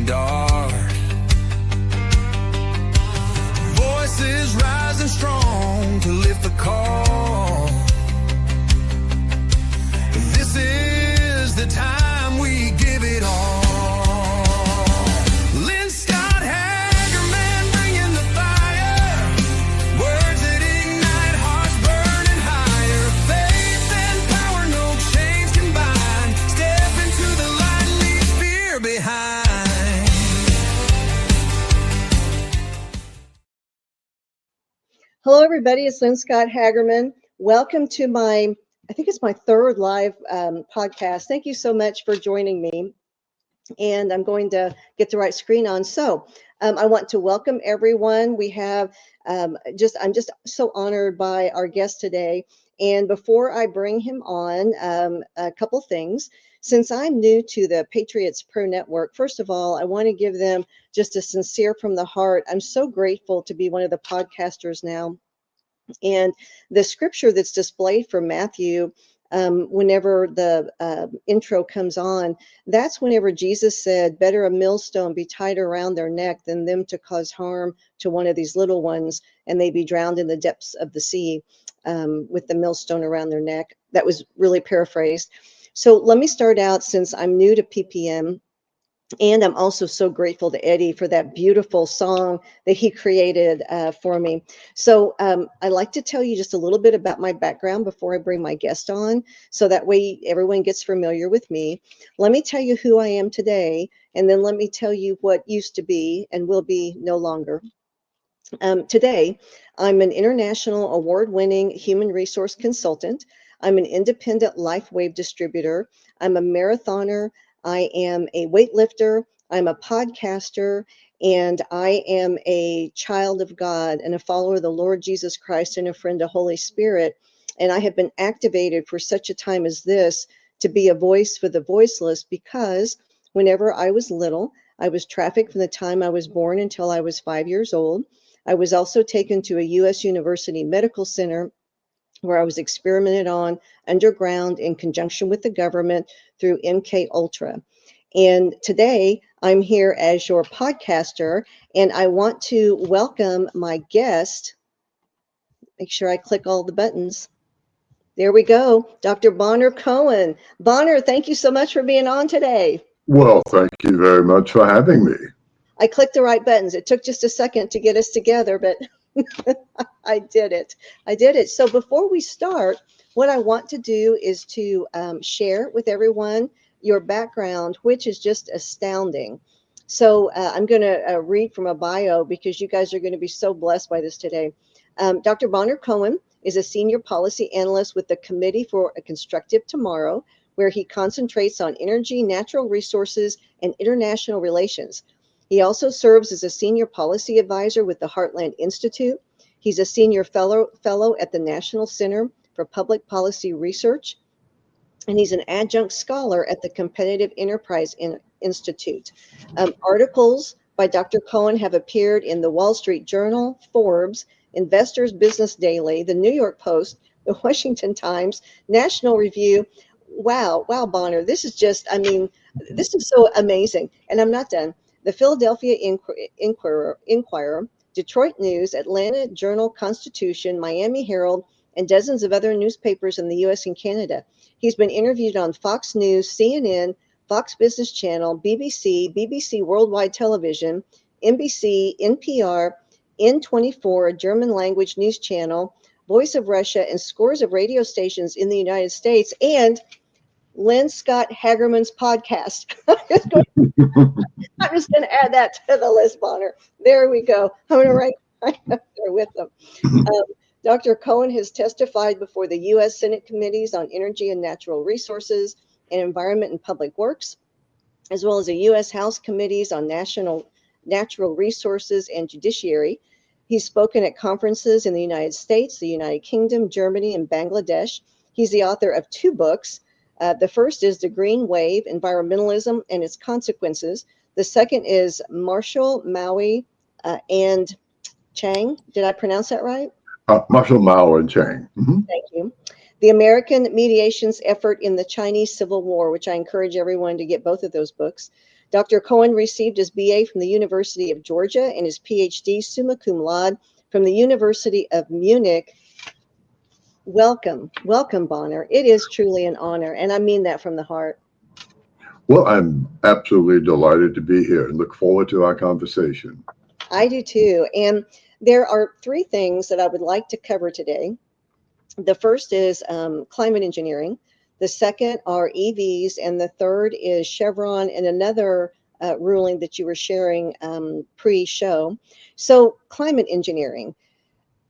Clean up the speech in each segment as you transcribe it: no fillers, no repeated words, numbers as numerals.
dark. Voices rising strong to lift the call. This is the time we give it all. Lynne Scott Haggerman bringing the fire. Words that ignite hearts burning higher. Faith and power, no chains combined. Step into the light, leave fear behind. Hello, everybody. It's Lynne Scott Haggerman. Welcome to I think it's my third live podcast. Thank you so much for joining me. And I'm going to get the right screen on. So I want to welcome everyone. We have I'm just so honored by our guest today. And before I bring him on, a couple things. Since I'm new to the Patriots Pro Network, first of all, I want to give them just a sincere from the heart. I'm so grateful to be one of the podcasters now. And the scripture that's displayed for Matthew, whenever the intro comes on, that's whenever Jesus said, better a millstone be tied around their neck than them to cause harm to one of these little ones, and they be drowned in the depths of the sea with the millstone around their neck. That was really paraphrased. So let me start out, since I'm new to PPM. And I'm also so grateful to Eddie for that beautiful song that he created for me. So I'd like to tell you just a little bit about my background before I bring my guest on, so that way everyone gets familiar with me. Let me tell you who I am today, and then let me tell you what used to be and will be no longer. Today, I'm an international award-winning human resource consultant. I'm an independent LifeWave distributor. I'm a marathoner. I am a weightlifter, I'm a podcaster, and I am a child of God and a follower of the Lord Jesus Christ and a friend of Holy Spirit. And I have been activated for such a time as this to be a voice for the voiceless, because whenever I was little, I was trafficked from the time I was born until I was 5 years old. I was also taken to a U.S. University medical center where I was experimented on underground in conjunction with the government through MK Ultra. And today I'm here as your podcaster, and I want to welcome my guest. Make sure I click all the buttons. There we go. Dr. Bonner Cohen. Bonner, thank you so much for being on today. Well, thank you very much for having me. I clicked the right buttons. It took just a second to get us together, but I did it. So before we start, what I want to do is to share with everyone your background, which is just astounding. So I'm going to read from a bio, because you guys are going to be so blessed by this today. Dr. Bonner Cohen is a senior policy analyst with the Committee for a Constructive Tomorrow, where he concentrates on energy, natural resources, and international relations. He also serves as a senior policy advisor with the Heartland Institute. He's a senior fellow at the National Center for Public Policy Research, and he's an adjunct scholar at the Competitive Enterprise Institute. Articles by Dr. Cohen have appeared in the Wall Street Journal, Forbes, Investors Business Daily, the New York Post, the Washington Times, National Review. Wow, Bonner, this is so amazing. And I'm not done. The Philadelphia Inquirer, Detroit News, Atlanta Journal-Constitution, Miami Herald, and dozens of other newspapers in the U.S. and Canada. He's been interviewed on Fox News, CNN, Fox Business Channel, BBC, BBC Worldwide Television, NBC, NPR, N24, a German language news channel, Voice of Russia, and scores of radio stations in the United States, and Lynne Scott Haggerman's podcast. I'm just going to add that to the list, Bonner. There we go. I'm going to write up there with them. Dr. Cohen has testified before the U.S. Senate committees on energy and natural resources and environment and public works, as well as the U.S. House committees on natural resources and judiciary. He's spoken at conferences in the United States, the United Kingdom, Germany, and Bangladesh. He's the author of 2 books. The first is The Green Wave, Environmentalism and Its Consequences. The second is Marshall, Maui, and Chang. Did I pronounce that right? Marshall, Maui, and Chang. Mm-hmm. Thank you. The American Mediations Effort in the Chinese Civil War, which I encourage everyone to get both of those books. Dr. Cohen received his BA from the University of Georgia and his PhD summa cum laude from the University of Munich. Welcome, Bonner. It is truly an honor, and I mean that from the heart. Well, I'm absolutely delighted to be here and look forward to our conversation. I do too. And there are three things that I would like to cover today. The first is climate engineering. The second are EVs. And the third is Chevron and another ruling that you were sharing pre-show. So climate engineering.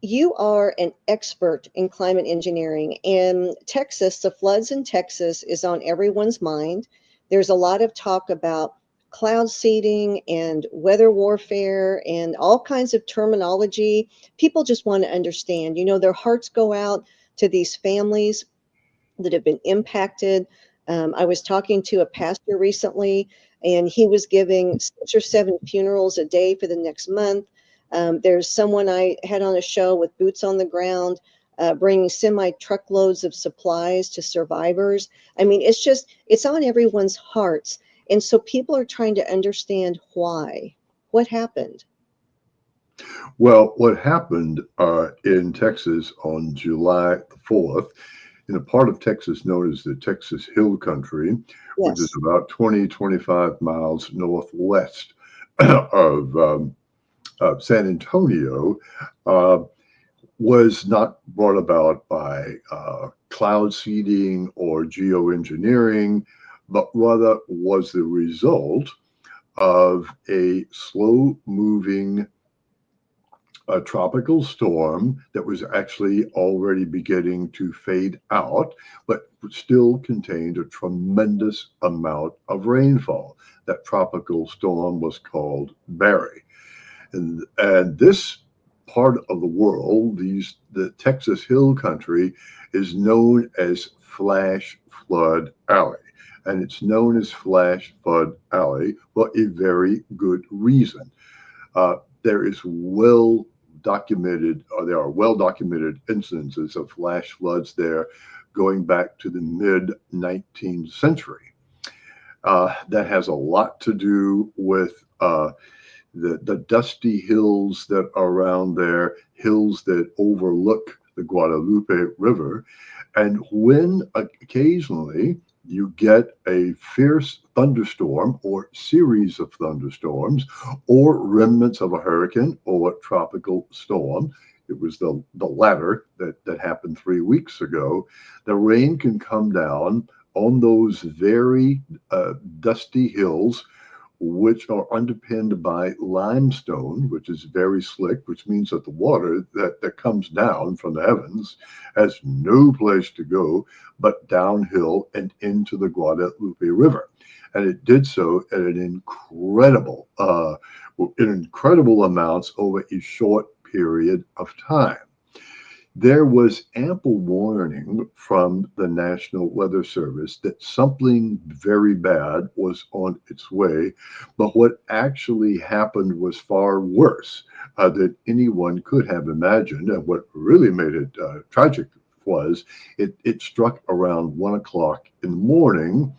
You are an expert in climate engineering. In Texas, the floods in Texas is on everyone's mind. There's a lot of talk about cloud seeding and weather warfare and all kinds of terminology. People just want to understand, their hearts go out to these families that have been impacted. I was talking to a pastor recently, and he was giving 6 or 7 funerals a day for the next month. There's someone I had on a show with boots on the ground, bringing semi-truckloads of supplies to survivors. I mean, it's on everyone's hearts. And so people are trying to understand why. What happened? Well, what happened in Texas on July the 4th, in a part of Texas known as the Texas Hill Country, which is about 25 miles northwest of San Antonio, was not brought about by cloud seeding or geoengineering, but rather was the result of a slow-moving tropical storm that was actually already beginning to fade out, but still contained a tremendous amount of rainfall. That tropical storm was called Barry. And this part of the world, the Texas Hill Country, is known as Flash Flood Alley. And it's known as Flash Flood Alley for a very good reason. There are well-documented instances of flash floods there going back to the mid-19th century. That has a lot to do with the dusty hills that are around there, hills that overlook the Guadalupe River. And when occasionally you get a fierce thunderstorm or series of thunderstorms or remnants of a hurricane or tropical storm, it was the latter that happened 3 weeks ago, the rain can come down on those very dusty hills, which are underpinned by limestone, which is very slick, which means that the water that comes down from the heavens has no place to go but downhill and into the Guadalupe River. And it did so at an incredible amounts over a short period of time. There was ample warning from the National Weather Service that something very bad was on its way, but what actually happened was far worse than anyone could have imagined. And what really made it tragic was it struck around 1 o'clock in the morning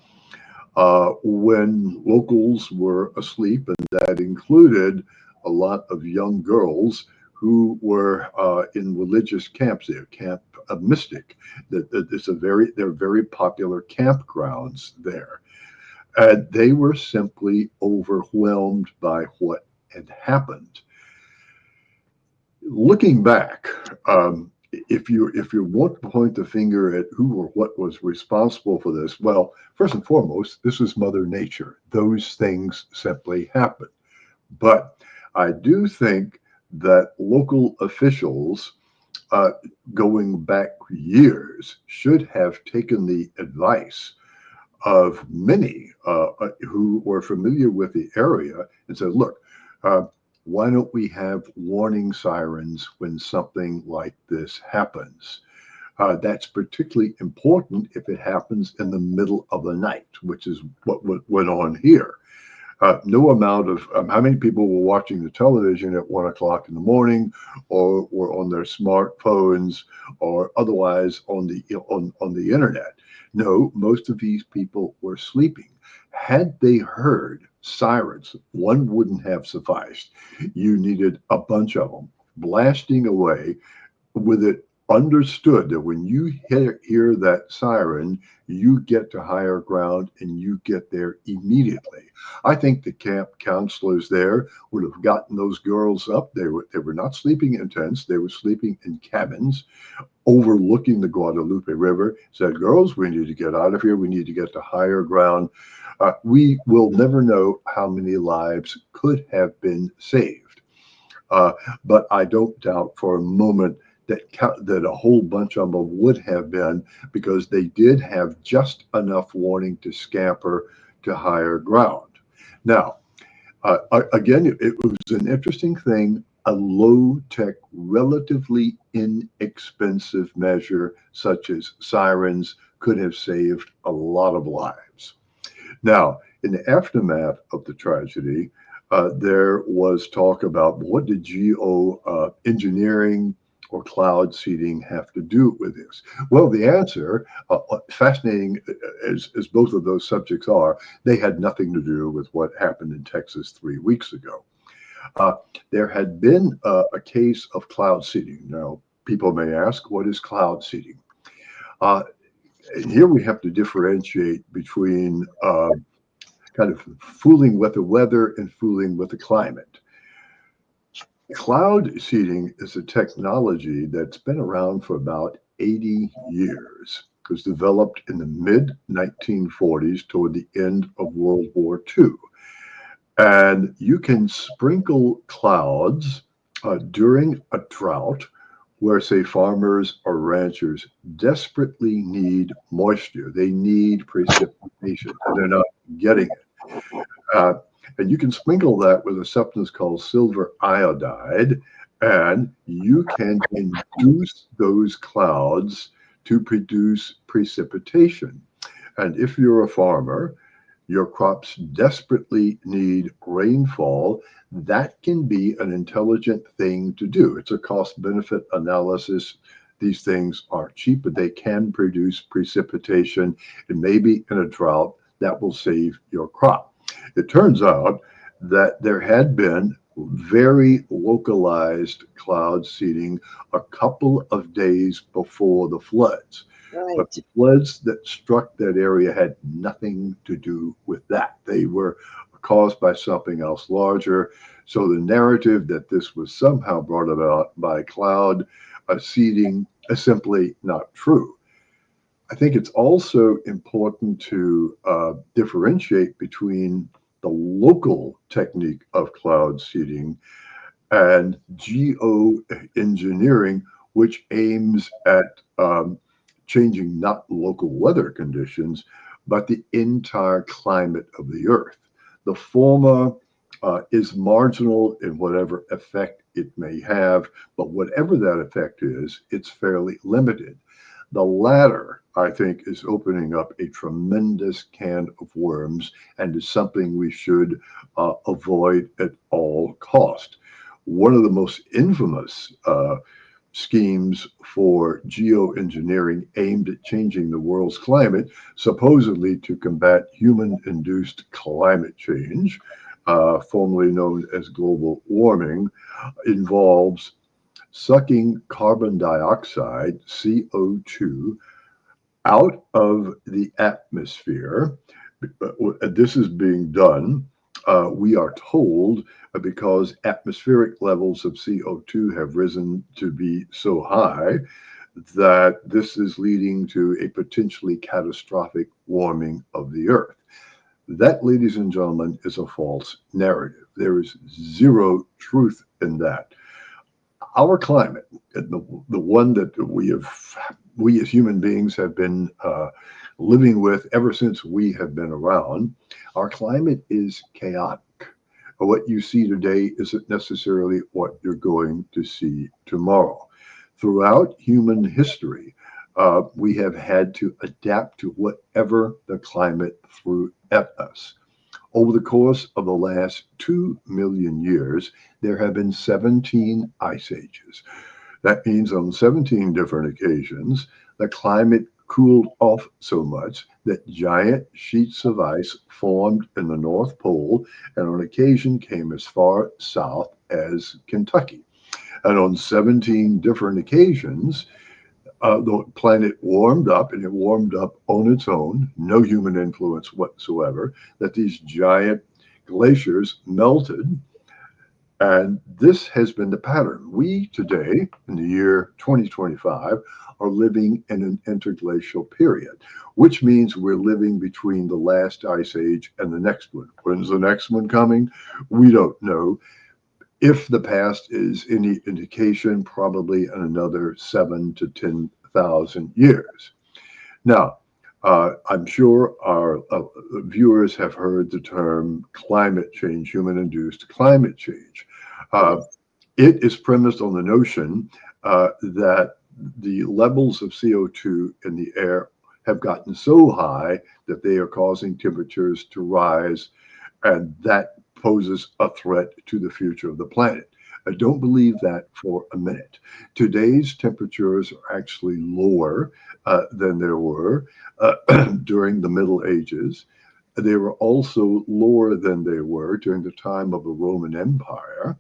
when locals were asleep, and that included a lot of young girls who were in religious camps there, Camp Mystic. They're very popular campgrounds there. They were simply overwhelmed by what had happened. Looking back, if you want to point the finger at who or what was responsible for this, well, first and foremost, this is Mother Nature. Those things simply happen. But I do think that local officials going back years should have taken the advice of many who were familiar with the area and said, look, why don't we have warning sirens when something like this happens? That's particularly important if it happens in the middle of the night, which is what went on here. No amount of how many people were watching the television at 1 o'clock in the morning, or were on their smartphones, or otherwise on the internet. No, most of these people were sleeping. Had they heard sirens. One wouldn't have sufficed. You needed a bunch of them blasting away, with it understood that when you hear that siren, you get to higher ground and you get there immediately. I think the camp counselors there would have gotten those girls up. They were not sleeping in tents. They were sleeping in cabins overlooking the Guadalupe River. Said, girls, we need to get out of here. We need to get to higher ground. We will never know how many lives could have been saved. But I don't doubt for a moment that a whole bunch of them would have been, because they did have just enough warning to scamper to higher ground. Now, again, it was an interesting thing. A low-tech, relatively inexpensive measure such as sirens could have saved a lot of lives. Now, in the aftermath of the tragedy, there was talk about what did geoengineering or cloud seeding have to do with this? Well, the answer, fascinating as both of those subjects are, they had nothing to do with what happened in Texas 3 weeks ago. There had been a case of cloud seeding. Now, people may ask, what is cloud seeding? And here we have to differentiate between kind of fooling with the weather and fooling with the climate. Cloud seeding is a technology that's been around for about 80 years. It was developed in the mid-1940s toward the end of World War II. And you can sprinkle clouds during a drought where, say, farmers or ranchers desperately need moisture. They need precipitation, and they're not getting it. And you can sprinkle that with a substance called silver iodide, and you can induce those clouds to produce precipitation. And if you're a farmer, your crops desperately need rainfall, that can be an intelligent thing to do. It's a cost-benefit analysis. These things are cheap, but they can produce precipitation, and maybe in a drought that will save your crop. It turns out that there had been very localized cloud seeding a couple of days before the floods. Right. But the floods that struck that area had nothing to do with that. They were caused by something else larger. So the narrative that this was somehow brought about by cloud seeding is simply not true. I think it's also important to differentiate between the local technique of cloud seeding and geoengineering, which aims at changing not local weather conditions, but the entire climate of the Earth. The former is marginal in whatever effect it may have, but whatever that effect is, it's fairly limited. The latter, I think, is opening up a tremendous can of worms and is something we should avoid at all cost. One of the most infamous schemes for geoengineering aimed at changing the world's climate, supposedly to combat human-induced climate change, formerly known as global warming, involves sucking carbon dioxide, CO2, out of the atmosphere. This is being done, we are told, because atmospheric levels of CO2 have risen to be so high that this is leading to a potentially catastrophic warming of the Earth. That, ladies and gentlemen, is a false narrative. There is zero truth in that. Our climate, the one that we as human beings have been living with ever since we have been around, our climate is chaotic. What you see today isn't necessarily what you're going to see tomorrow. Throughout human history, we have had to adapt to whatever the climate threw at us. Over the course of the last 2 million years, there have been 17 ice ages. That means on 17 different occasions, the climate cooled off so much that giant sheets of ice formed in the North Pole and on occasion came as far south as Kentucky. And on 17 different occasions, the planet warmed up, and it warmed up on its own, no human influence whatsoever, that these giant glaciers melted. And this has been the pattern. We today, in the year 2025, are living in an interglacial period, which means we're living between the last ice age and the next one. When's the next one coming? We don't know. If the past is any indication, probably in another 7 to 10,000 years. Now, I'm sure our viewers have heard the term climate change, human-induced climate change. It is premised on the notion that the levels of CO2 in the air have gotten so high that they are causing temperatures to rise, and that poses a threat to the future of the planet. I don't believe that for a minute. Today's temperatures are actually lower than there were during the Middle Ages. They were also lower than they were during the time of the Roman Empire.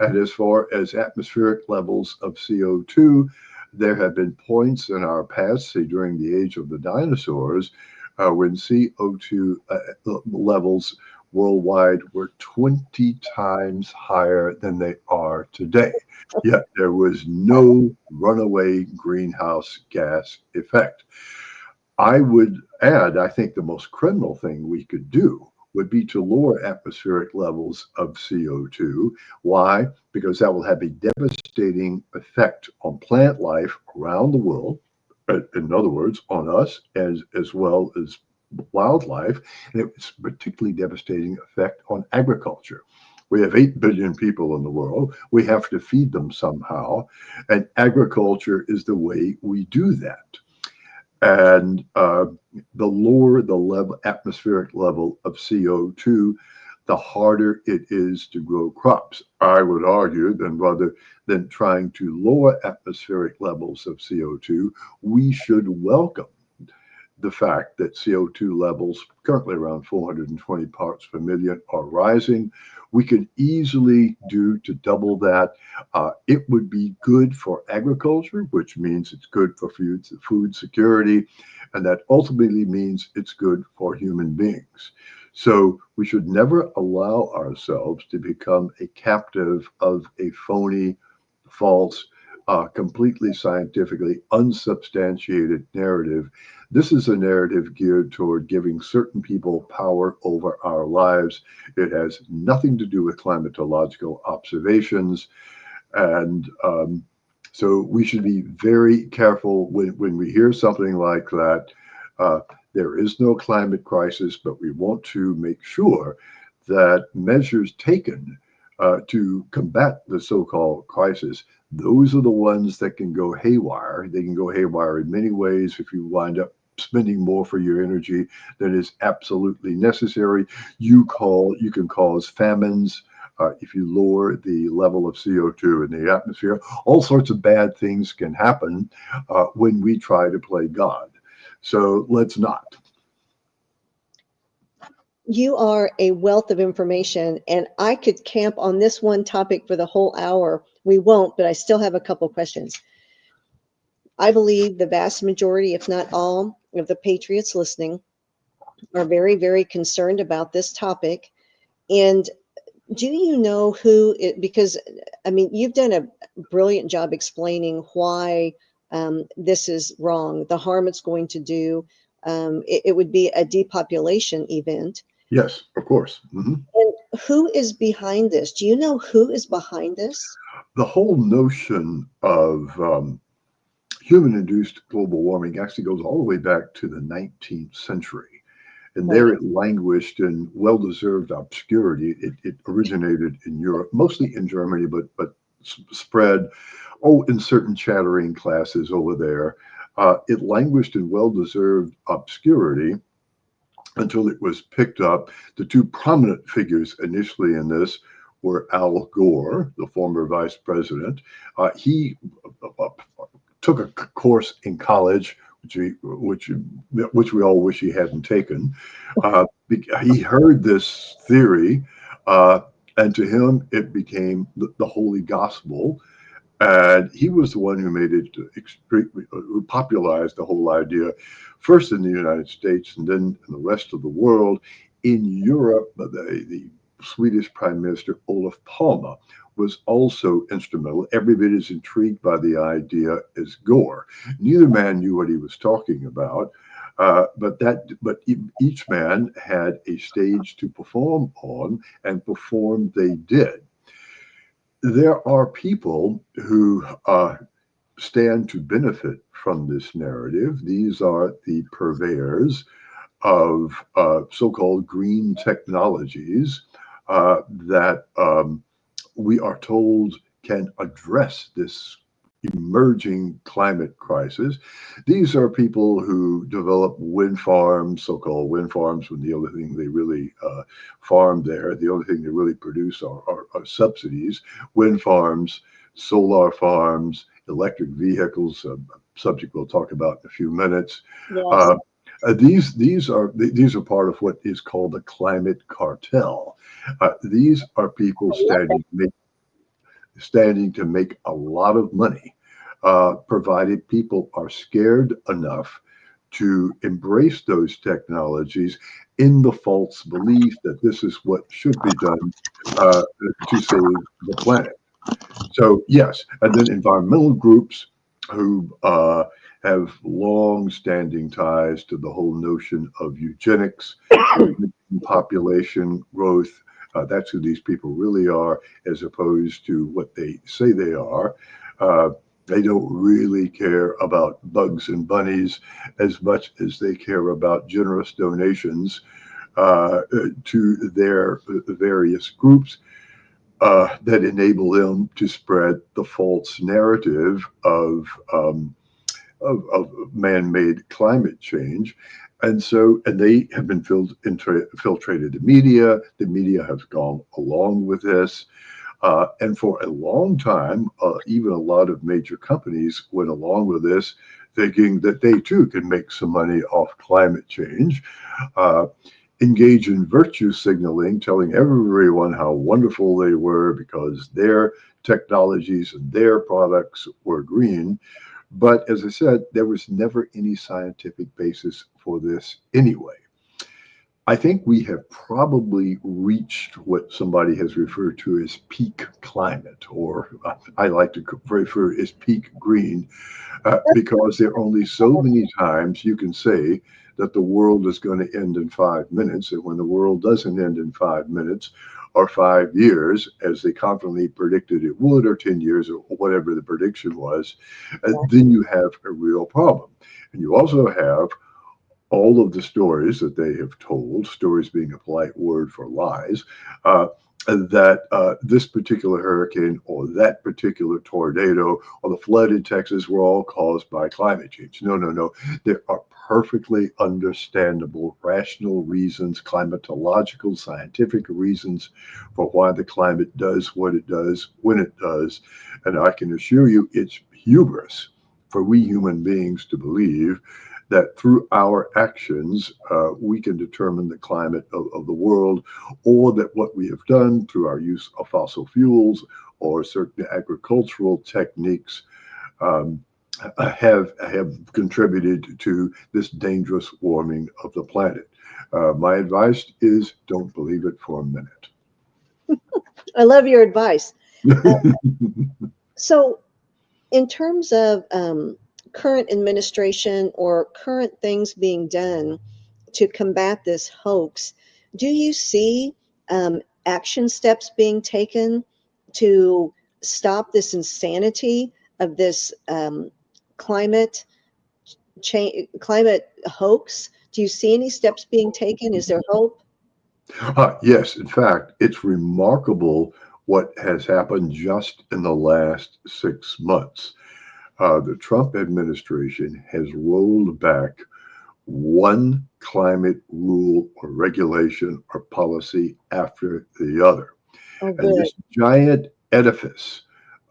And as far as atmospheric levels of CO2, there have been points in our past, say during the age of the dinosaurs, when CO2 levels worldwide were 20 times higher than they are today. Yet there was no runaway greenhouse gas effect. I would add, I think the most criminal thing we could do would be to lower atmospheric levels of CO2. Why? Because that will have a devastating effect on plant life around the world. In other words, on us as well as wildlife, and it's a particularly devastating effect on agriculture. We have 8 billion people in the world. We have to feed them somehow, and agriculture is the way we do that. And the lower the atmospheric level of CO2, the harder it is to grow crops. I would argue that rather than trying to lower atmospheric levels of CO2, we should welcome the fact that CO2 levels, currently around 420 parts per million, are rising. We could easily do to double that. It would be good for agriculture, which means it's good for food security, and that ultimately means it's good for human beings. So we should never allow ourselves to become a captive of a phony, false, completely scientifically unsubstantiated narrative. This is a narrative geared toward giving certain people power over our lives. It has nothing to do with climatological observations. And so we should be very careful when we hear something like that. There is no climate crisis, but we want to make sure that measures taken to combat the so-called crisis, those are the ones that can go haywire. They can go haywire in many ways if you wind up spending more for your energy than is absolutely necessary. You can cause famines if you lower the level of CO2 in the atmosphere. All sorts of bad things can happen when we try to play God. So let's not. You are a wealth of information, and I could camp on this one topic for the whole hour. We won't, but I still have a couple questions. I believe the vast majority, if not all, of the patriots listening are very, very concerned about this topic. And do you know who it, because I mean, you've done a brilliant job explaining why this is wrong, the harm it's going to do. It would be a depopulation event. Yes, of course. Mm-hmm. And who is behind this? Do you know who is behind this? The whole notion of human-induced global warming actually goes all the way back to the 19th century. And there it languished in well-deserved obscurity. It originated in Europe, mostly in Germany, but spread, in certain chattering classes over there. It languished in well-deserved obscurity until it was picked up. The two prominent figures initially in this were Al Gore, the former vice president. He took a course in college which we all wish he hadn't taken. He heard this theory, and to him it became the holy gospel. And he was the one who made it who popularized the whole idea, first in the United States and then in the rest of the world. In Europe, the Swedish Prime Minister Olof Palme was also instrumental, every bit as intrigued by the idea as Gore. Neither man knew what he was talking about, but each man had a stage to perform on, and perform they did. There are people who stand to benefit from this narrative. These are the purveyors of so-called green technologies that we are told can address this emerging climate crisis. These are people who develop wind farms, so-called wind farms, when the only thing they really farm there, the only thing they really produce are subsidies. Wind farms, solar farms, electric vehicles, a subject we'll talk about in a few minutes. Yes. These are part of what is called the climate cartel. These are people standing to make a lot of money, provided people are scared enough to embrace those technologies in the false belief that this is what should be done to save the planet. So yes, and then environmental groups who have long-standing ties to the whole notion of eugenics, population growth. That's who these people really are, as opposed to what they say they are. They don't really care about bugs and bunnies as much as they care about generous donations to their various groups that enable them to spread the false narrative of man-made climate change. And they have been infiltrated the media. The media has gone along with this. And for a long time, even a lot of major companies went along with this, thinking that they too can make some money off climate change, engage in virtue signaling, telling everyone how wonderful they were because their technologies and their products were green. But as I said, there was never any scientific basis for this anyway. I think we have probably reached what somebody has referred to as peak climate, or I like to refer as peak green, because there are only so many times you can say that the world is going to end in 5 minutes. And when the world doesn't end in 5 minutes or 5 years, as they confidently predicted it would, or 10 years, or whatever the prediction was, then you have a real problem. And you also have all of the stories that they have told, stories being a polite word for lies, that this particular hurricane or that particular tornado or the flood in Texas were all caused by climate change. No, no, no. There are perfectly understandable, rational reasons, climatological, scientific reasons for why the climate does what it does when it does. And I can assure you it's hubris for we human beings to believe that through our actions, we can determine the climate of the world, or that what we have done through our use of fossil fuels or certain agricultural techniques have contributed to this dangerous warming of the planet. My advice is don't believe it for a minute. I love your advice. So, in terms of current administration or current things being done to combat this hoax, do you see action steps being taken to stop this insanity of this climate hoax? Do you see any steps being taken? Is there hope? Yes, in fact, it's remarkable what has happened just in the last 6 months. The Trump administration has rolled back one climate rule or regulation or policy after the other. Oh, And good. this giant edifice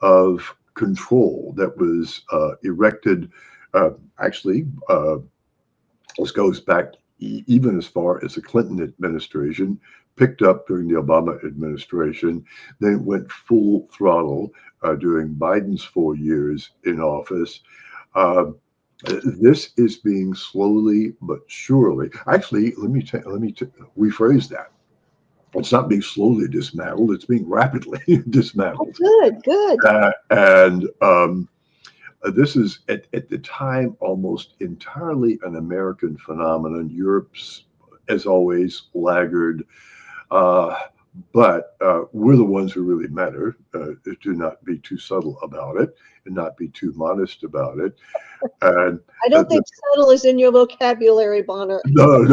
of control that was erected Actually, this goes back even as far as the Clinton administration, picked up during the Obama administration, then went full throttle during Biden's 4 years in office. Uh, this is being slowly but surely. Actually, let me rephrase that. It's not being slowly dismantled; it's being rapidly dismantled. Good, good. And this is at the time almost entirely an American phenomenon. Europe's, as always, laggard. But we're the ones who really matter. Do not be too subtle about it and not be too modest about it. And I don't think subtle is in your vocabulary, Bonner. no.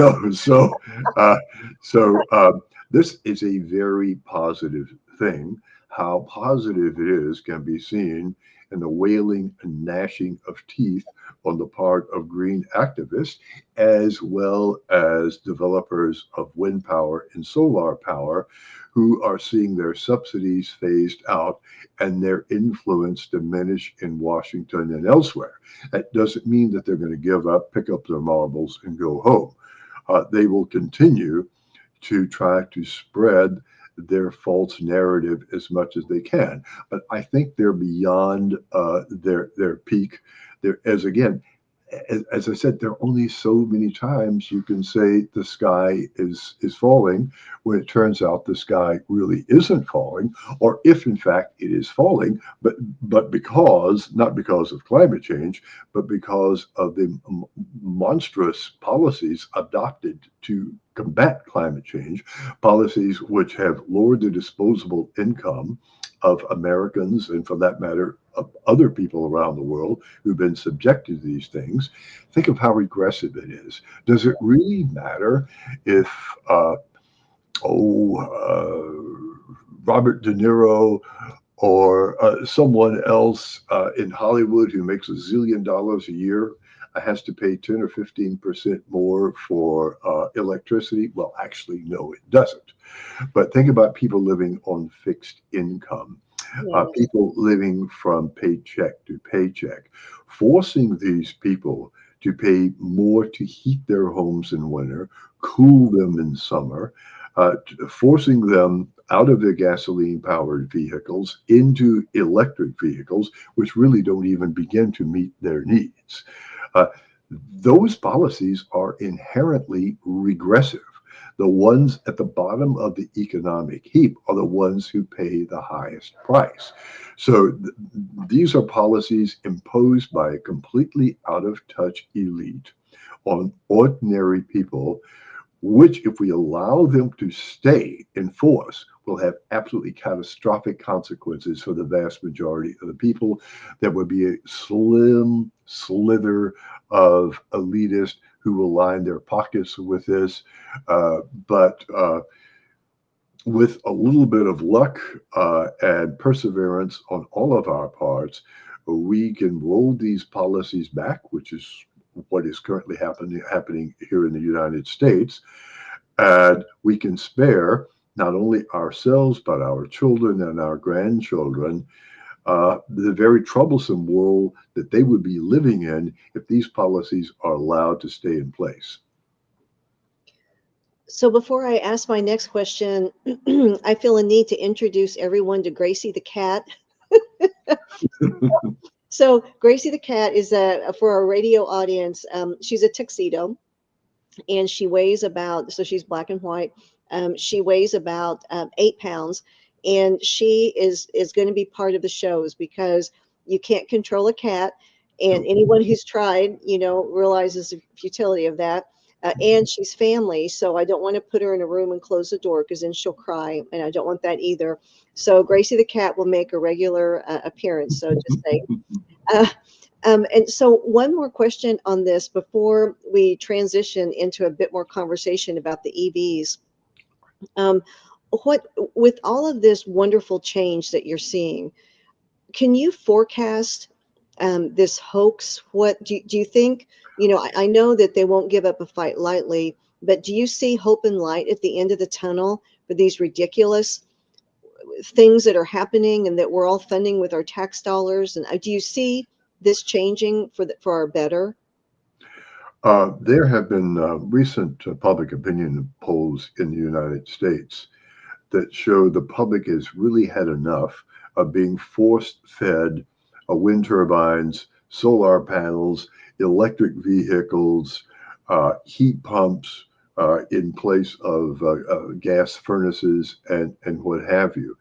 This is a very positive thing. How positive it is can be seen in the wailing and gnashing of teeth on the part of green activists, as well as developers of wind power and solar power, who are seeing their subsidies phased out and their influence diminish in Washington and elsewhere. That doesn't mean that they're going to give up, pick up their marbles, and go home. They will continue to try to spread their false narrative as much as they can. But I think they're beyond their peak. As I said, there are only so many times you can say the sky is falling when it turns out the sky really isn't falling, or if in fact it is falling, but not because of climate change, but because of the monstrous policies adopted to combat climate change, policies which have lowered the disposable income of Americans, and for that matter, of other people around the world who've been subjected to these things. Think of how regressive it is. Does it really matter if, Robert De Niro or someone else in Hollywood who makes $1 zillion a year has to pay 10 or 15% more for electricity? Well, actually, no, it doesn't. But think about people living on fixed income, people living from paycheck to paycheck, forcing these people to pay more to heat their homes in winter, cool them in summer, forcing them out of their gasoline-powered vehicles into electric vehicles, which really don't even begin to meet their needs. Those policies are inherently regressive. The ones at the bottom of the economic heap are the ones who pay the highest price. So these are policies imposed by a completely out-of-touch elite on ordinary people, which, if we allow them to stay in force, will have absolutely catastrophic consequences for the vast majority of the people. There would be a slim slither of elitists who will line their pockets with this, but with a little bit of luck and perseverance on all of our parts, we can roll these policies back, which is what is currently happening here in the United States, and we can spare not only ourselves but our children and our grandchildren the very troublesome world that they would be living in if these policies are allowed to stay in place. So before I ask my next question, I feel a need to introduce everyone to Gracie the cat. So Gracie the cat is for our radio audience. She's a tuxedo, and she weighs about, so she's black and white. She weighs about 8 pounds, and she is going to be part of the shows because you can't control a cat, and anyone who's tried, realizes the futility of that. And she's family, so I don't want to put her in a room and close the door because then she'll cry, and I don't want that either. So Gracie the cat will make a regular appearance. So just say. And so one more question on this before we transition into a bit more conversation about the EVs. What, with all of this wonderful change that you're seeing, can you forecast this hoax? What do you think? I know that they won't give up a fight lightly, but do you see hope and light at the end of the tunnel for these ridiculous things that are happening and that we're all funding with our tax dollars? And do you see this changing for our better? There have been recent public opinion polls in the United States that show the public has really had enough of being force-fed wind turbines, solar panels, electric vehicles, heat pumps in place of gas furnaces and what have you.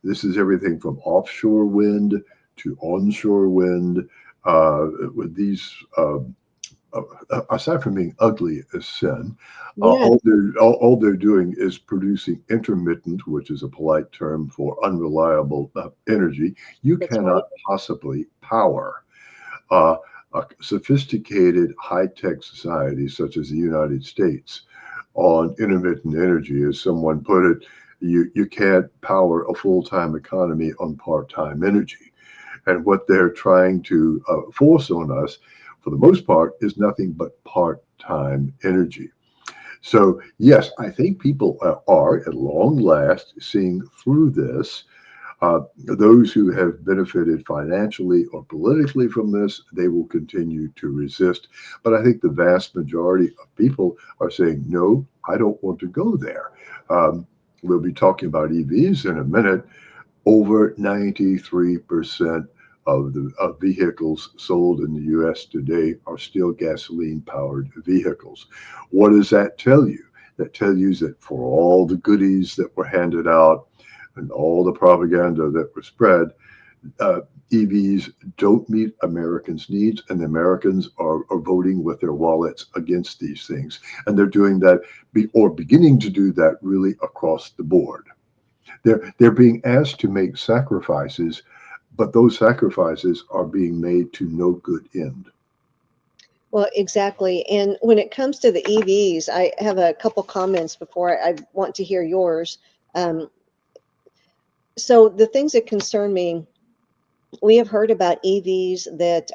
This is everything from offshore wind to onshore wind. With these aside from being ugly as sin, Yeah, all they're doing is producing intermittent, which is a polite term for unreliable energy. You that's right. cannot possibly power uh, a sophisticated high-tech society such as the United States on intermittent energy. As someone put it, you can't power a full-time economy on part-time energy. And what they're trying to force on us, for the most part, is nothing but part-time energy. So, yes, I think people are at long last seeing through this. Those who have benefited financially or politically from this, they will continue to resist. But I think the vast majority of people are saying, no, I don't want to go there. We'll be talking about EVs in a minute. Over 93% of the vehicles sold in the US today are still gasoline powered vehicles. What does that tell you? That tells you that for all the goodies that were handed out and all the propaganda that was spread, EVs don't meet Americans' needs, and the Americans are voting with their wallets against these things. And they're doing that, or beginning to do that, really across the board. They're being asked to make sacrifices, but those sacrifices are being made to no good end. Well, exactly. And when it comes to the EVs, I have a couple comments before I want to hear yours. Um, so the things that concern me, we have heard about EVs that,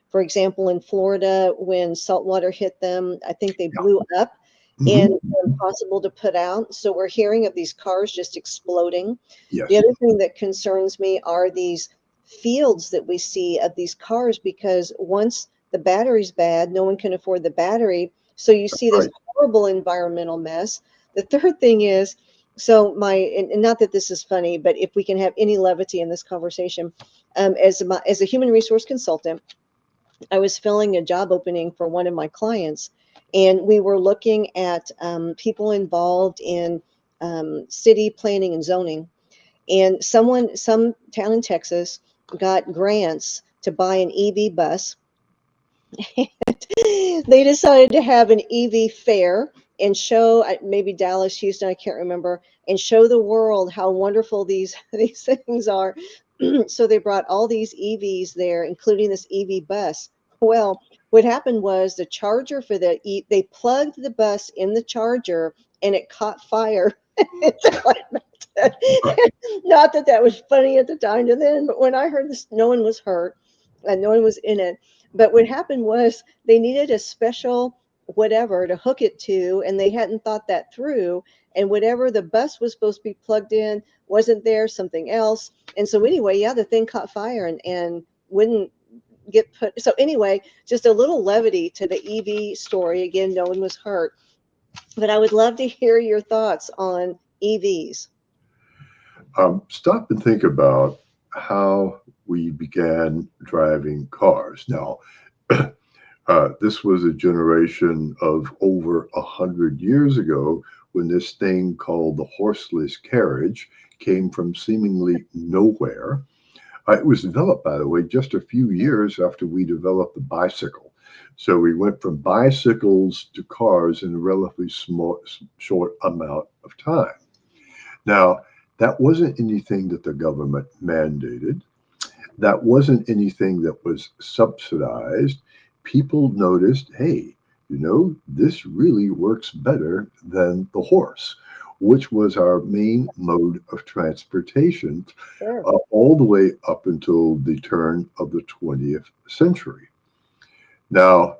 for example, in Florida, when saltwater hit them, I think they Yeah. blew up and Mhm. were impossible to put out. So we're hearing of these cars just exploding. The Yes. other thing that concerns me are these fields that we see of these cars, because once the battery's bad, no one can afford the battery. So you see this Right. horrible environmental mess. The third thing is, so and not that this is funny, but if we can have any levity in this conversation, as a human resource consultant, I was filling a job opening for one of my clients, and we were looking at people involved in city planning and zoning. And some town in Texas got grants to buy an EV bus. They decided to have an EV fair and show, maybe Dallas, Houston, I can't remember, and show the world how wonderful these these things are. So they brought all these EVs there, including this EV bus. Well, what happened was the charger for they plugged the bus in the charger and it caught fire. Not that that was funny at the time to then, but when I heard this, no one was hurt and no one was in it. But what happened was they needed a special whatever to hook it to, and they hadn't thought that through. And whatever the bus was supposed to be plugged in wasn't there, something else. And so anyway, yeah, the thing caught fire and wouldn't get put. So anyway, just a little levity to the EV story. Again, no one was hurt. But I would love to hear your thoughts on EVs. Stop and think about how we began driving cars. Now, this was a generation of over 100 years ago when this thing called the horseless carriage came from seemingly nowhere. It was developed, by the way, just a few years after we developed the bicycle. So we went from bicycles to cars in a relatively short amount of time. Now, that wasn't anything that the government mandated. That wasn't anything that was subsidized. People noticed, hey, this really works better than the horse, which was our main mode of transportation Sure. all the way up until the turn of the 20th century. Now,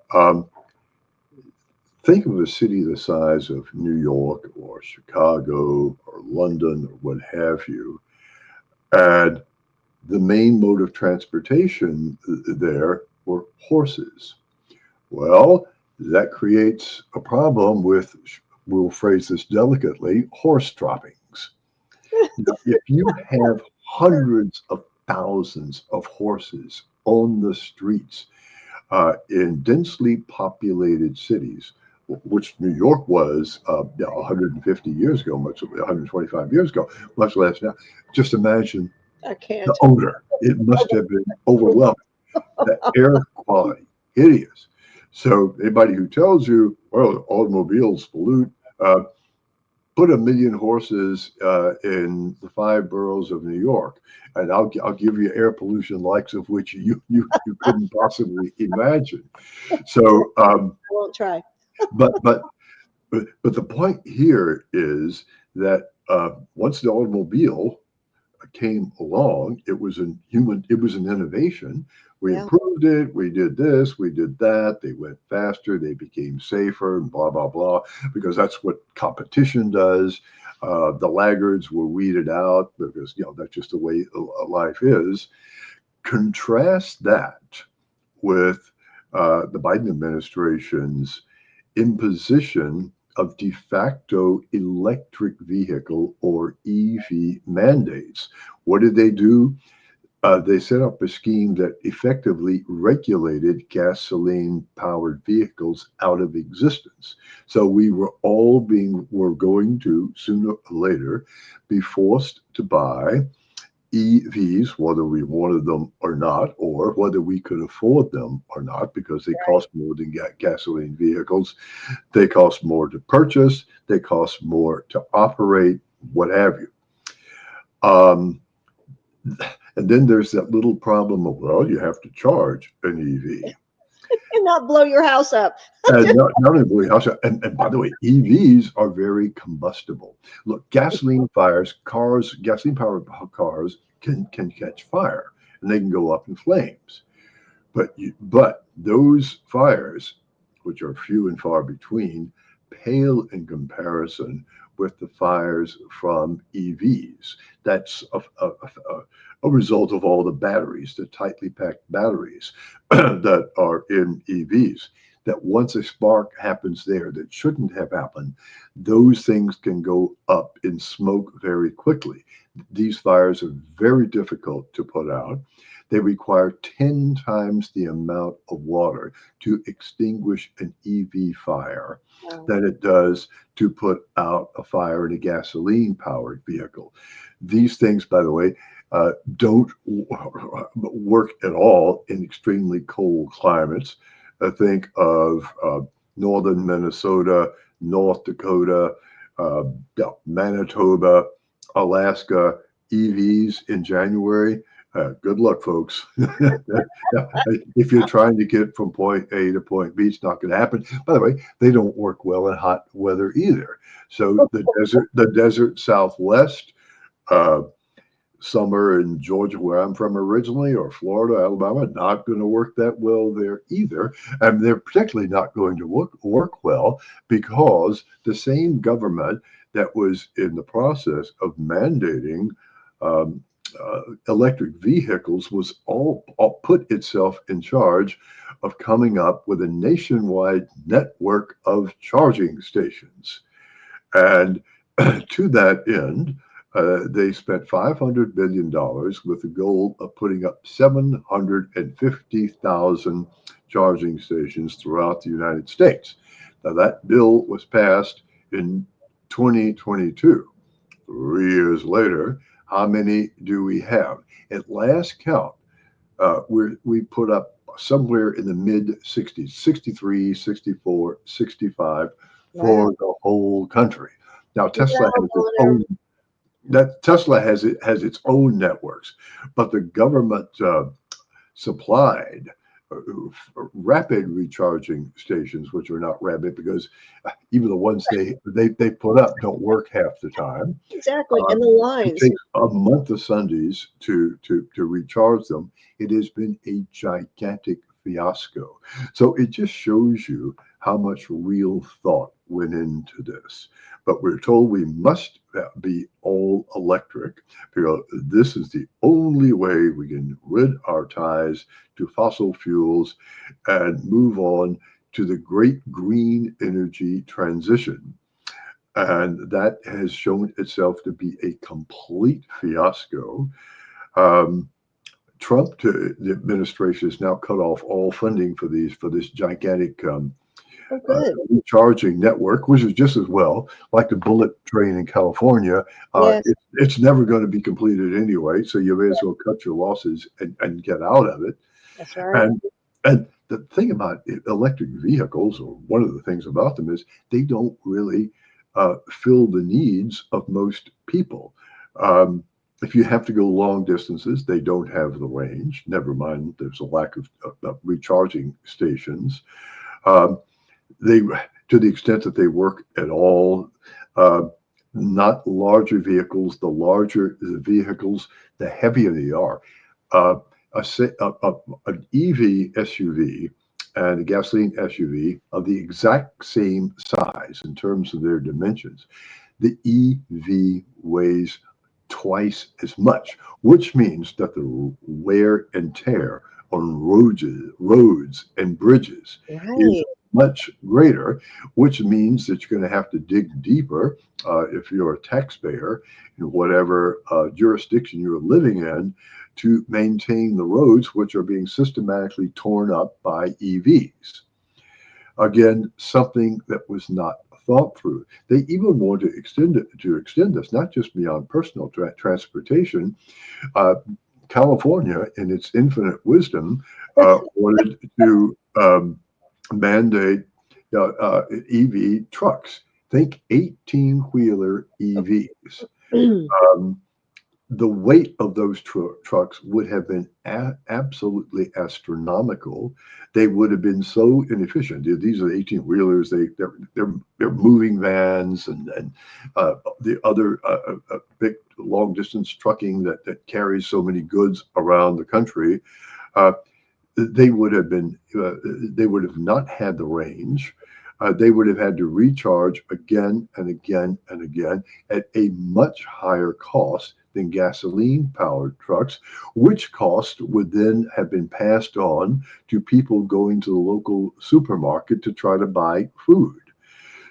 think of a city the size of New York or Chicago or London or what have you. And the main mode of transportation there were horses. Well, that creates a problem with, we'll phrase this delicately, horse droppings. Now, if you have hundreds of thousands of horses on the streets in densely populated cities, which New York was 150 years ago, much 125 years ago, much less now. Just imagine I can't. the odor. It must have been overwhelming. The air quality, hideous. So anybody who tells you, well, automobiles pollute, put 1 million horses in the 5 boroughs of New York, and I'll give you air pollution likes of which you couldn't possibly imagine. So, I won't try. but the point here is that once the automobile came along, it was an innovation. We improved it. We did this. We did that. They went faster. They became safer, and blah blah blah. Because that's what competition does. The laggards were weeded out because that's just the way life is. Contrast that with the Biden administration's imposition of de facto electric vehicle or EV mandates. What did they do? They set up a scheme that effectively regulated gasoline-powered vehicles out of existence. So we were going to sooner or later be forced to buy EVs, whether we wanted them or not, or whether we could afford them or not, because they cost more than gasoline vehicles. They cost more to purchase. They cost more to operate, what have you. And then there's that little problem of, well, you have to charge an EV. And not blow your house up. And not only blow your house up, and by the way, EVs are very combustible. Look, gasoline-powered cars can catch fire, and they can go up in flames. But those fires, which are few and far between, pale in comparison with the fires from EVs. That's a result of all the batteries, the tightly packed batteries that are in EVs. That once a spark happens there that shouldn't have happened, those things can go up in smoke very quickly. These fires are very difficult to put out. They require 10 times the amount of water to extinguish an EV fire than it does to put out a fire in a gasoline-powered vehicle. These things, by the way, don't work at all in extremely cold climates. Think of northern Minnesota, North Dakota, Manitoba, Alaska, EVs in January. Good luck, folks. If you're trying to get from point A to point B, it's not going to happen. By the way, they don't work well in hot weather either. So the desert Southwest, summer in Georgia, where I'm from originally, or Florida, Alabama, not going to work that well there either. And they're particularly not going to work well because the same government that was in the process of mandating electric vehicles was all put itself in charge of coming up with a nationwide network of charging stations. And to that end, they spent $500 billion with the goal of putting up 750,000 charging stations throughout the United States. Now, that bill was passed in 2022. 3 years later, how many do we have? At last count, we put up somewhere in the mid-60s, 63, 64, 65 for the whole country. Now, Tesla has its own networks, but the government supplied rapid recharging stations, which are not rapid because even the ones they put up don't work half the time. Exactly, and the lines. It takes a month of Sundays to recharge them. It has been a gigantic fiasco. So it just shows you how much real thought went into this. But we're told we must be all electric because this is the only way we can rid our ties to fossil fuels and move on to the great green energy transition. And that has shown itself to be a complete fiasco. Trump, the administration, has now cut off all funding for this gigantic recharging network, which is just as well like the bullet train in California. Yes. It's never going to be completed anyway, so you may as well cut your losses and get out of it. That's right. And the thing about electric vehicles, or one of the things about them, is they don't really fill the needs of most people. If you have to go long distances, they don't have the range. Never mind, there's a lack of recharging stations. They, to the extent that they work at all, not larger vehicles. The larger the vehicles, the heavier they are. An EV SUV and a gasoline SUV of the exact same size in terms of their dimensions. The EV weighs twice as much, which means that the wear and tear on roads and bridges is much greater, which means that you're going to have to dig deeper if you're a taxpayer in whatever jurisdiction you're living in to maintain the roads, which are being systematically torn up by EVs. Again, something that was not thought through. They even want to extend this not just beyond personal transportation. California, in its infinite wisdom, wanted to mandate EV trucks. Think 18-wheeler EVs. The weight of those trucks would have been absolutely astronomical. They would have been so inefficient. These are the 18-wheelers. They're moving vans and the other big long-distance trucking that carries so many goods around the country. They would have not had the range. They would have had to recharge again and again and again at a much higher cost than gasoline-powered trucks, which cost would then have been passed on to people going to the local supermarket to try to buy food.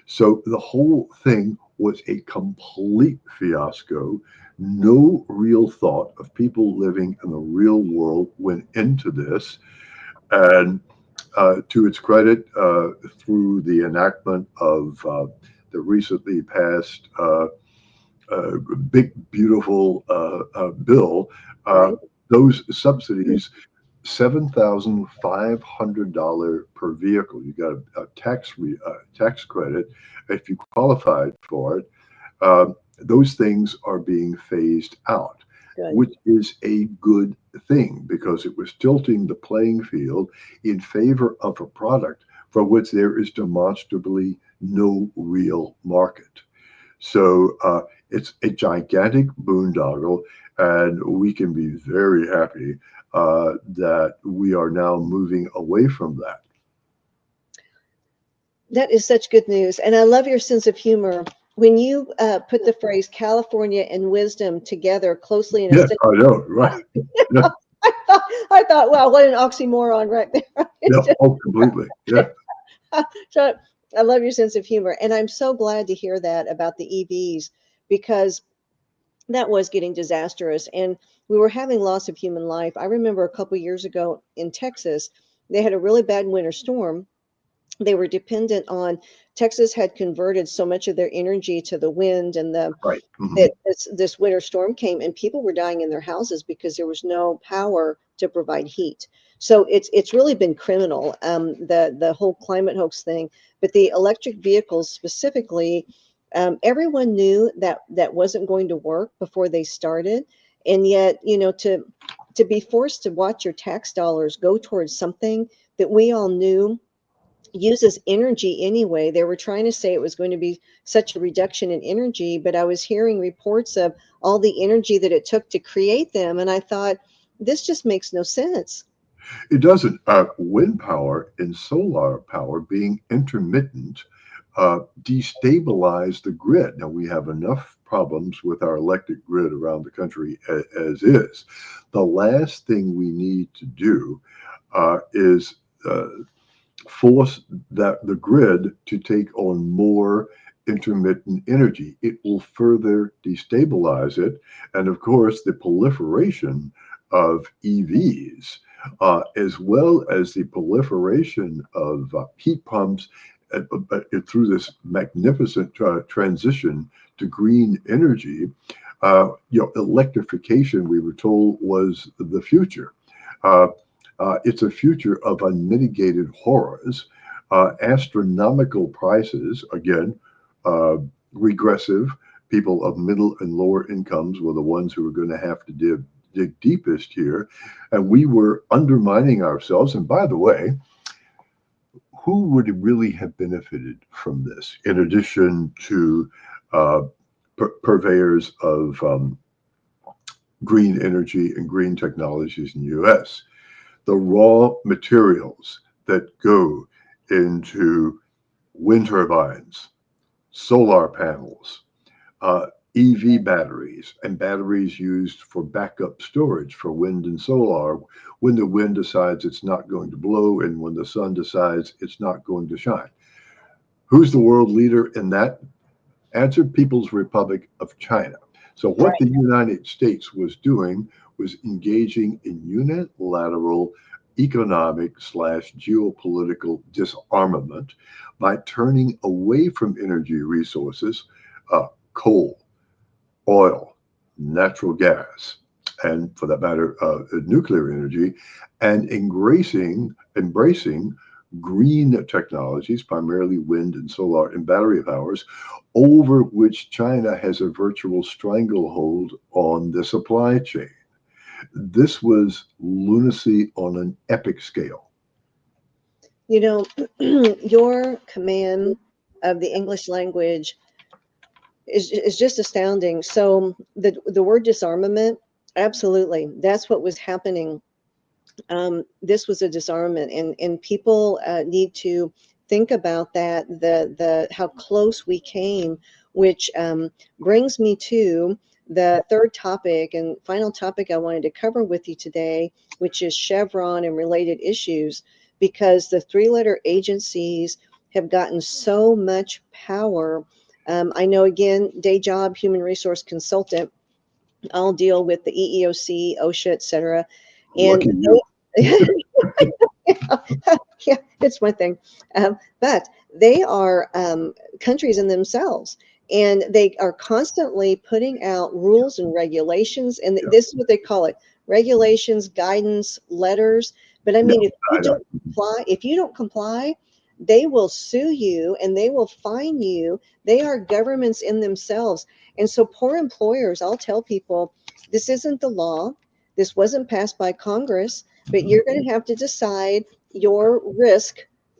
So the whole thing was a complete fiasco. No real thought of people living in the real world went into this. And to its credit, through the enactment of the recently passed big, beautiful bill, those subsidies, $7,500 per vehicle. You got a tax credit if you qualified for it. Those things are being phased out, which is a good thing because it was tilting the playing field in favor of a product for which there is demonstrably no real market. So it's a gigantic boondoggle, and we can be very happy that we are now moving away from that. That is such good news. And I love your sense of humor. When you put the phrase California and wisdom together closely in a sentence, I know, right? Yeah. I thought, wow, what an oxymoron right there. Completely. Yeah. So I love your sense of humor. And I'm so glad to hear that about the EVs, because that was getting disastrous. And we were having loss of human life. I remember a couple of years ago in Texas, they had a really bad winter storm. They were dependent on, Texas had converted so much of their energy to the wind, and this winter storm came and people were dying in their houses because there was no power to provide heat. So it's really been criminal, the whole climate hoax thing. But the electric vehicles specifically, everyone knew that wasn't going to work before they started. And yet, to be forced to watch your tax dollars go towards something that we all knew uses energy anyway. They were trying to say it was going to be such a reduction in energy, but I was hearing reports of all the energy that it took to create them. And I thought, this just makes no sense. It doesn't. Wind power and solar power being intermittent destabilize the grid. Now, we have enough problems with our electric grid around the country as is. The last thing we need to do is force the grid to take on more intermittent energy. It will further destabilize it. And of course, the proliferation of EVs, as well as the proliferation of heat pumps through this magnificent transition to green energy. Electrification, we were told, was the future. It's a future of unmitigated horrors, astronomical prices, again, regressive. People of middle and lower incomes were the ones who were going to have to dig deepest here. And we were undermining ourselves. And by the way, who would really have benefited from this, in addition to purveyors of green energy and green technologies in the U.S.? The raw materials that go into wind turbines, solar panels, EV batteries, and batteries used for backup storage for wind and solar when the wind decides it's not going to blow and when the sun decides it's not going to shine. Who's the world leader in that? Answer: People's Republic of China. So what the United States was doing was engaging in unilateral economic / geopolitical disarmament by turning away from energy resources, coal, oil, natural gas, and for that matter, nuclear energy, and embracing green technologies, primarily wind and solar and battery powers, over which China has a virtual stranglehold on the supply chain. This was lunacy on an epic scale. Your command of the English language is just astounding. So the word disarmament, absolutely, that's what was happening. This was a disarmament, and people need to think about that. The how close we came, which brings me to the third topic and final topic I wanted to cover with you today, which is Chevron and related issues, because the three-letter agencies have gotten so much power. I know, again, day job, human resource consultant, I'll deal with the EEOC, OSHA, et cetera. And yeah, it's my thing. But they are countries in themselves, and they are constantly putting out rules and regulations. And this is what they call it: regulations, guidance, letters. But I mean, if you don't comply, they will sue you and they will fine you. They are governments in themselves. And so poor employers, I'll tell people, this isn't the law. This wasn't passed by Congress, but you're going to have to decide your risk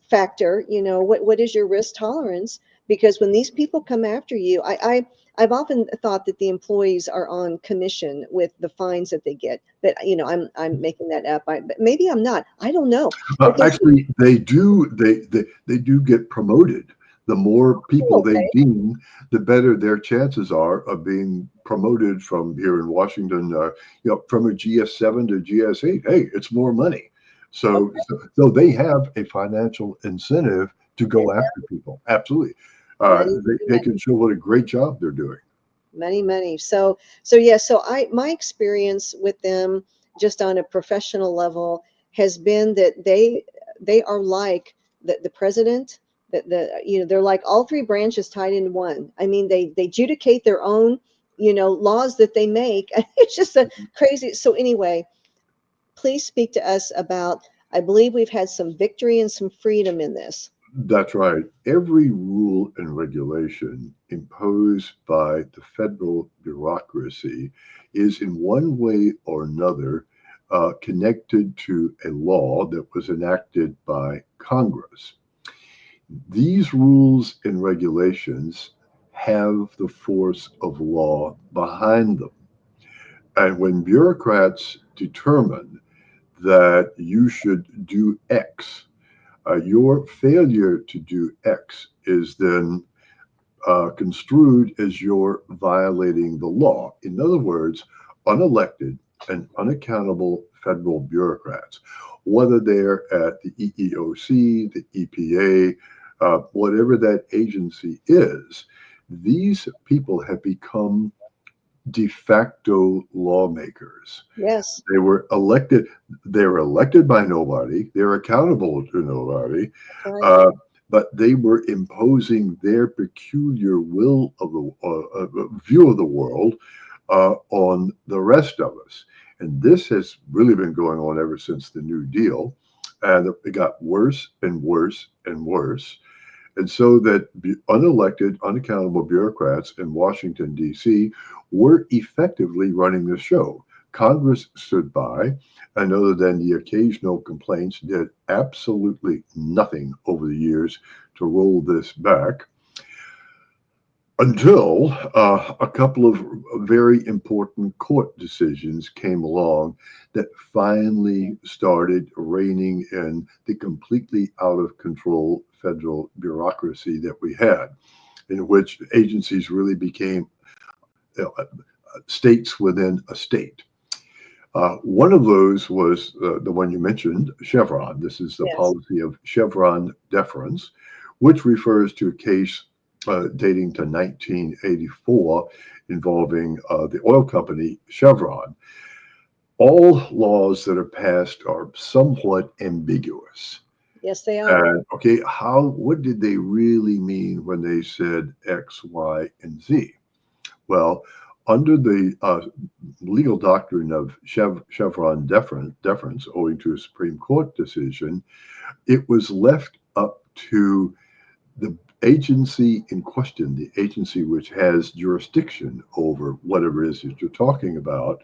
factor. What is your risk tolerance? Because when these people come after you, I've often thought that the employees are on commission with the fines that they get. But I'm making that up. But maybe I'm not. I don't know. Actually, they do. They do get promoted. The more people they deem, the better their chances are of being promoted from here in Washington. From a GS7 to GS8. Hey, it's more money. So they have a financial incentive to go after people. Absolutely. They can show what a great job they're doing. Money. So my experience with them, just on a professional level, has been that they are like the president. They're like all three branches tied into one. I mean, they adjudicate their own laws that they make. It's just a crazy. So anyway, please speak to us about. I believe we've had some victory and some freedom in this. That's right. Every rule and regulation imposed by the federal bureaucracy is in one way or another connected to a law that was enacted by Congress. These rules and regulations have the force of law behind them. And when bureaucrats determine that you should do X. Your failure to do X is then construed as you're violating the law. In other words, unelected and unaccountable federal bureaucrats, whether they're at the EEOC, the EPA, whatever that agency is, these people have become de facto lawmakers. Yes. They were elected. They were elected by nobody. They're accountable to nobody. Right. But they were imposing their peculiar will of the view of the world on the rest of us. And this has really been going on ever since the New Deal. And it got worse and worse and worse. And so that unelected, unaccountable bureaucrats in Washington, D.C. were effectively running the show. Congress stood by, and other than the occasional complaints, did absolutely nothing over the years to roll this back until a couple of very important court decisions came along that finally started reining in the completely out of control federal bureaucracy that we had, in which agencies really became states within a state. One of those was the one you mentioned, Chevron. This is the Yes. policy of Chevron deference, which refers to a case dating to 1984 involving the oil company Chevron. All laws that are passed are somewhat ambiguous. Yes, they are. And what did they really mean when they said X, Y, and Z? Well, under the legal doctrine of Chevron deference, owing to a Supreme Court decision, it was left up to the agency in question, the agency which has jurisdiction over whatever it is that you're talking about,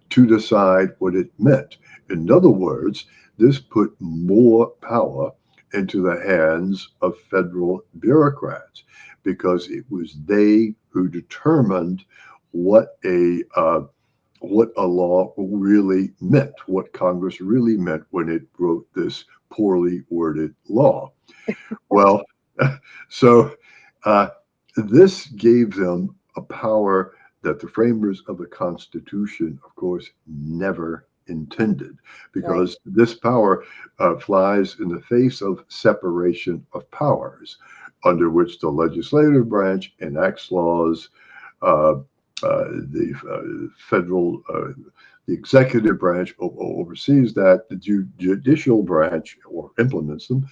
to decide what it meant. In other words, this put more power into the hands of federal bureaucrats because it was they who determined what a law really meant, what Congress really meant when it wrote this poorly worded law. Well, so this gave them a power that the framers of the Constitution, of course, never intended, because this power flies in the face of separation of powers, under which the legislative branch enacts laws, the executive branch oversees that, the judicial branch or implements them,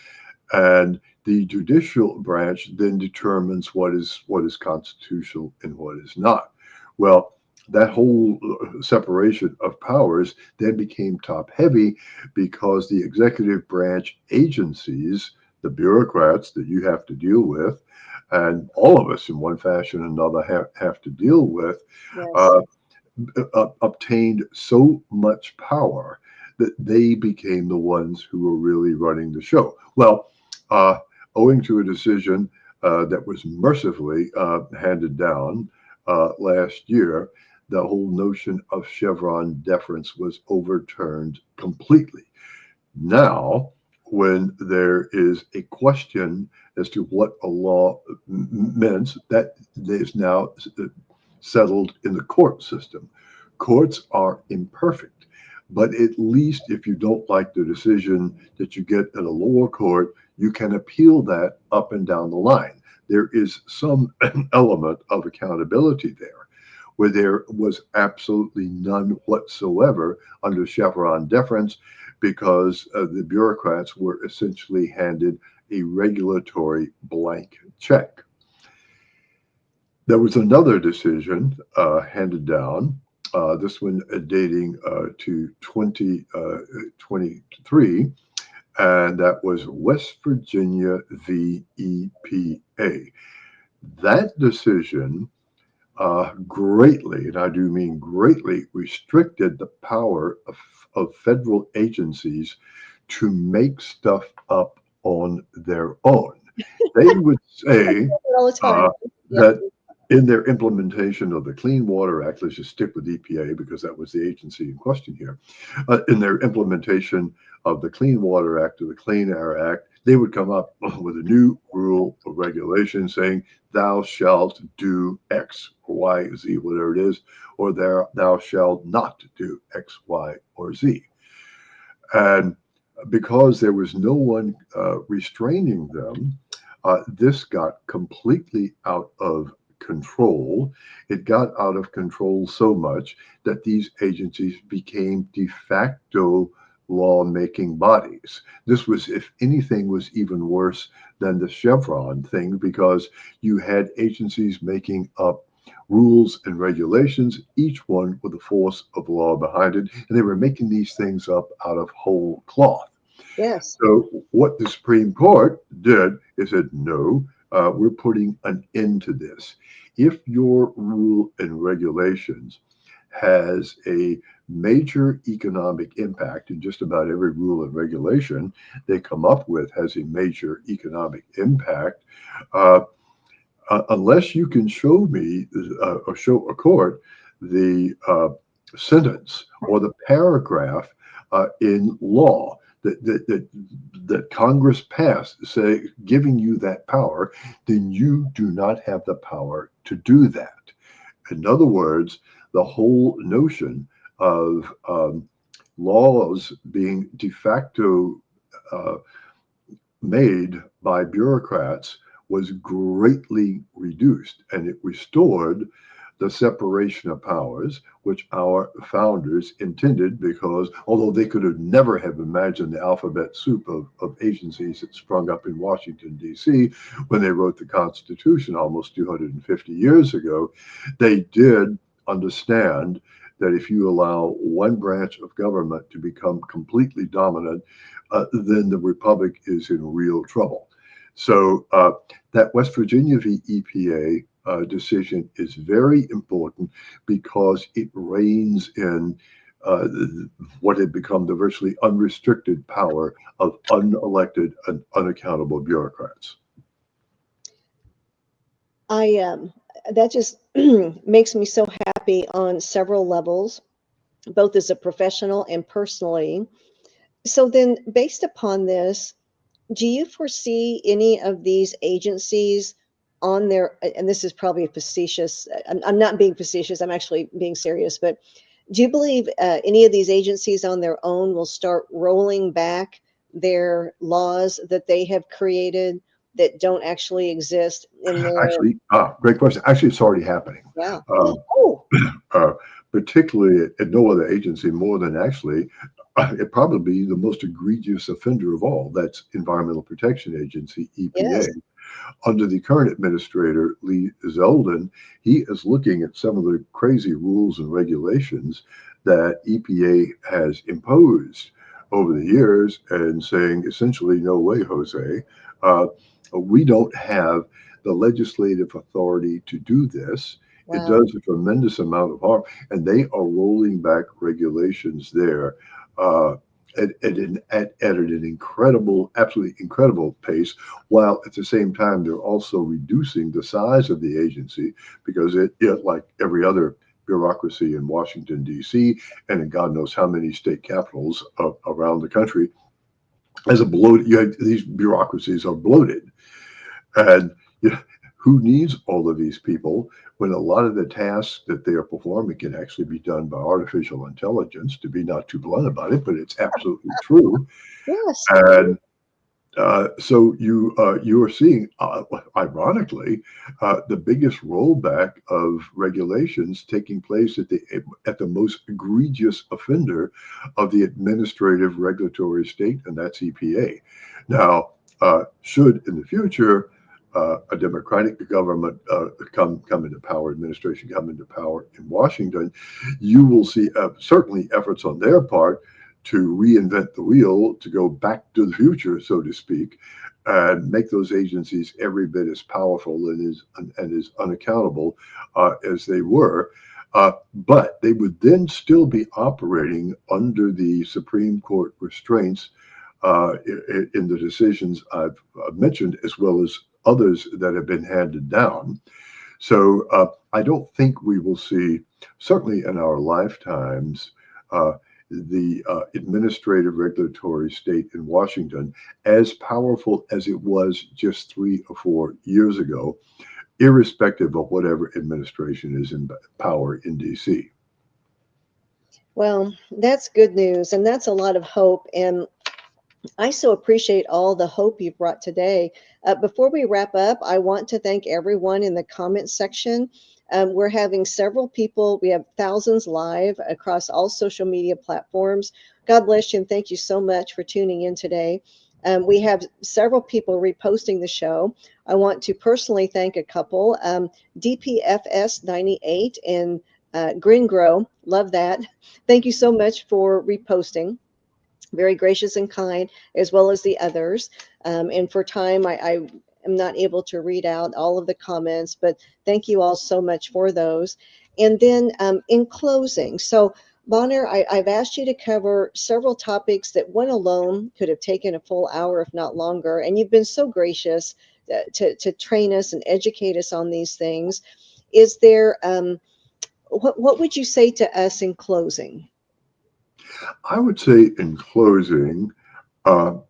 and the judicial branch then determines what is constitutional and what is not. Well, that whole separation of powers then became top heavy because the executive branch agencies, the bureaucrats that you have to deal with, and all of us in one fashion or another have to deal with, obtained so much power that they became the ones who were really running the show. Well, owing to a decision that was mercifully handed down last year, the whole notion of Chevron deference was overturned completely. Now, when there is a question as to what a law means, that is now settled in the court system. Courts are imperfect, but at least if you don't like the decision that you get at a lower court, you can appeal that up and down the line. There is some element of accountability there, where there was absolutely none whatsoever under Chevron deference, because the bureaucrats were essentially handed a regulatory blank check. There was another decision handed down, this one dating to 2023, and that was West Virginia v. EPA. That decision greatly, and I do mean greatly, restricted the power of federal agencies to make stuff up on their own. They would say all the time. that In their implementation of the Clean Water Act, let's just stick with EPA because that was the agency in question here. In their implementation of the Clean Water Act or the Clean Air Act, they would come up with a new rule or regulation saying, thou shalt do X, or Y, Z, whatever it is, or thou shalt not do X, Y, or Z. And because there was no one restraining them, this got completely out of control. It got out of control so much that these agencies became de facto lawmaking bodies. This was, if anything, was even worse than the Chevron thing, because you had agencies making up rules and regulations, each one with the force of law behind it, and they were making these things up out of whole cloth. Yes. So what the Supreme Court did is said, no, we're putting an end to this. If your rule and regulations has a major economic impact, and just about every rule and regulation they come up with has a major economic impact, unless you can show me or show a court the sentence or the paragraph in law that Congress passed, say, giving you that power, then you do not have the power to do that. In other words, the whole notion of laws being de facto made by bureaucrats was greatly reduced, and it restored the separation of powers, which our founders intended, because although they could have never have imagined the alphabet soup of agencies that sprung up in Washington, D.C. when they wrote the Constitution almost 250 years ago, they did understand that if you allow one branch of government to become completely dominant, then the republic is in real trouble. So that West Virginia v. EPA decision is very important because it reins in what had become the virtually unrestricted power of unelected and unaccountable bureaucrats. That just makes me so happy on several levels, both as a professional and personally. So then, based upon this, do you foresee any of these agencies on their, and this is probably facetious, I'm not being facetious, I'm actually being serious, but do you believe any of these agencies on their own will start rolling back their laws that they have created that don't actually exist in their... Actually, great question. Actually, it's already happening. Yeah. Particularly at no other agency more than actually it probably the most egregious offender of all. That's Environmental Protection Agency, EPA. Yes. Under the current administrator, Lee Zeldin, he is looking at some of the crazy rules and regulations that EPA has imposed over the years and saying essentially, no way, Jose. We don't have the legislative authority to do this. Wow. It does a tremendous amount of harm, and they are rolling back regulations there at an incredible, absolutely incredible pace, while at the same time they're also reducing the size of the agency because it like every other bureaucracy in Washington, D.C., and in God knows how many state capitals around the country, as a bloated, these bureaucracies are bloated. And who needs all of these people when a lot of the tasks that they are performing can actually be done by artificial intelligence, to be not too blunt about it, but it's absolutely true. Yes. And so you are seeing, ironically, the biggest rollback of regulations taking place at the most egregious offender of the administrative regulatory state, and that's EPA. Now, should in the future a Democratic government come into power, administration come into power in Washington, you will see certainly efforts on their part to reinvent the wheel, to go back to the future, so to speak, and make those agencies every bit as powerful and as unaccountable as they were. But they would then still be operating under the Supreme Court restraints in the decisions I've mentioned, as well as others that have been handed down. So I don't think we will see, certainly in our lifetimes, the administrative regulatory state in Washington as powerful as it was just 3 or 4 years ago, irrespective of whatever administration is in power in DC. Well, that's good news, and that's a lot of hope. And I so appreciate all the hope you brought today. Before we wrap up, I want to thank everyone in the comments section. We're having several people, we have thousands live across all social media platforms. God bless you, and thank you so much for tuning in today. We have several people reposting the show. I want to personally thank a couple, DPFS98 and Grin Grow. Love that. Thank you so much for reposting. Very gracious and kind, as well as the others. And for time, I am not able to read out all of the comments, but thank you all so much for those. And then in closing, so Bonner, I've asked you to cover several topics that one alone could have taken a full hour, if not longer. And you've been so gracious to train us and educate us on these things. Is there, what would you say to us in closing? I would say in closing,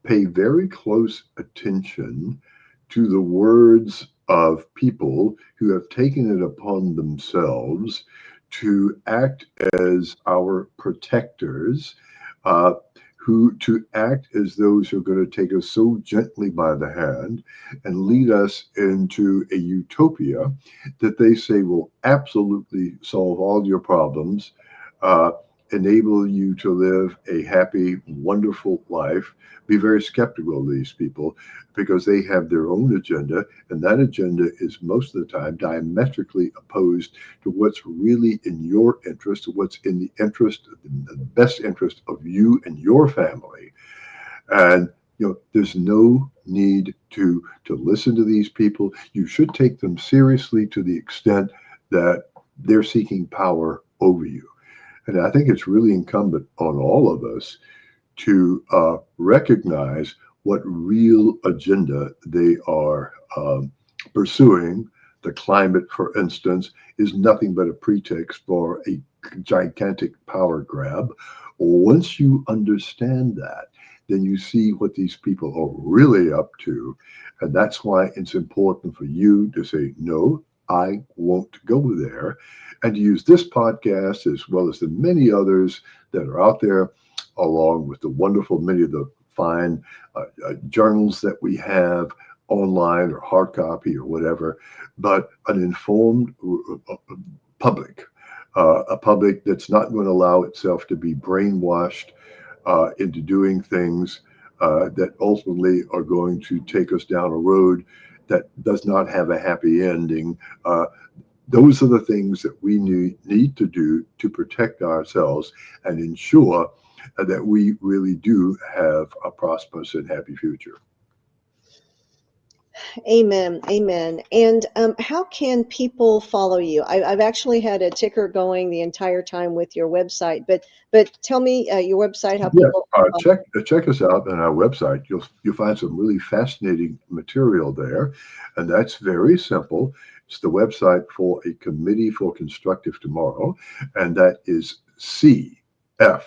pay very close attention to the words of people who have taken it upon themselves to act as our protectors, who to act as those who are going to take us so gently by the hand and lead us into a utopia that they say will absolutely solve all your problems, enable you to live a happy, wonderful life. Be very skeptical of these people because they have their own agenda, and that agenda is most of the time diametrically opposed to what's really in your interest, to what's in the interest, the best interest of you and your family. And there's no need to listen to these people. You should take them seriously to the extent that they're seeking power over you. And I think it's really incumbent on all of us to recognize what real agenda they are pursuing. The climate, for instance, is nothing but a pretext for a gigantic power grab. Once you understand that, then you see what these people are really up to. And that's why it's important for you to say, no, I won't go there, and to use this podcast as well as the many others that are out there, along with the wonderful, many of the fine journals that we have online or hard copy or whatever, but an informed public, a public that's not going to allow itself to be brainwashed into doing things that ultimately are going to take us down a road that does not have a happy ending. Those are the things that we need to do to protect ourselves and ensure that we really do have a prosperous and happy future. Amen. Amen. And how can people follow you? I've actually had a ticker going the entire time with your website, but tell me your website, how Yes, people check us out on our website. You'll find some really fascinating material there, and that's very simple. It's the website for a committee for Constructive Tomorrow, and that is CFACT.org,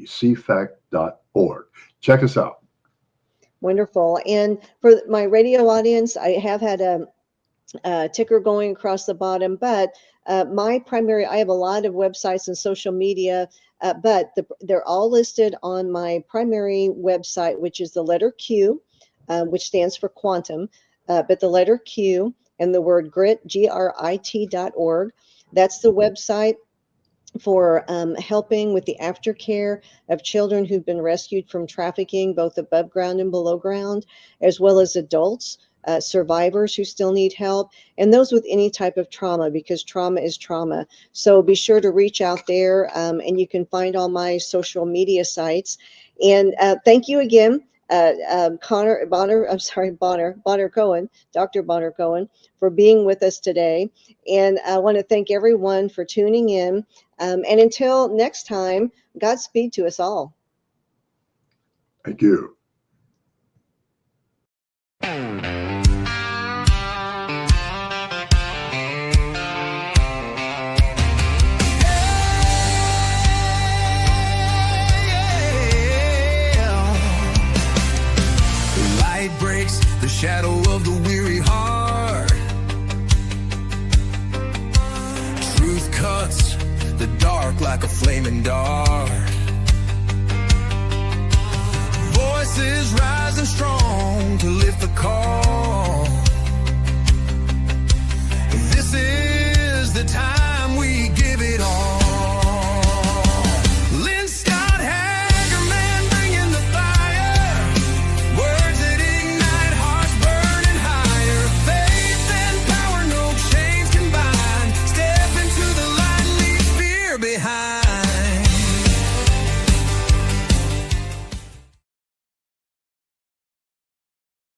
CFACT.org. Check us out. Wonderful. And for my radio audience, I have had a ticker going across the bottom, but I have a lot of websites and social media, but they're all listed on my primary website, which is the letter Q, which stands for quantum, but the letter Q and the word grit, GRIT.org. That's the website for helping with the aftercare of children who've been rescued from trafficking, both above ground and below ground, as well as adults, survivors who still need help, and those with any type of trauma, because trauma is trauma. So be sure to reach out there, and you can find all my social media sites. And thank you again, Bonner Cohen, Dr. Bonner Cohen, for being with us today. And I want to thank everyone for tuning in. And until next time, Godspeed to us all. Thank you. Light breaks the shadow of the weary heart. Truth cuts the dark like a flaming dart. Voices rising strong to lift the call.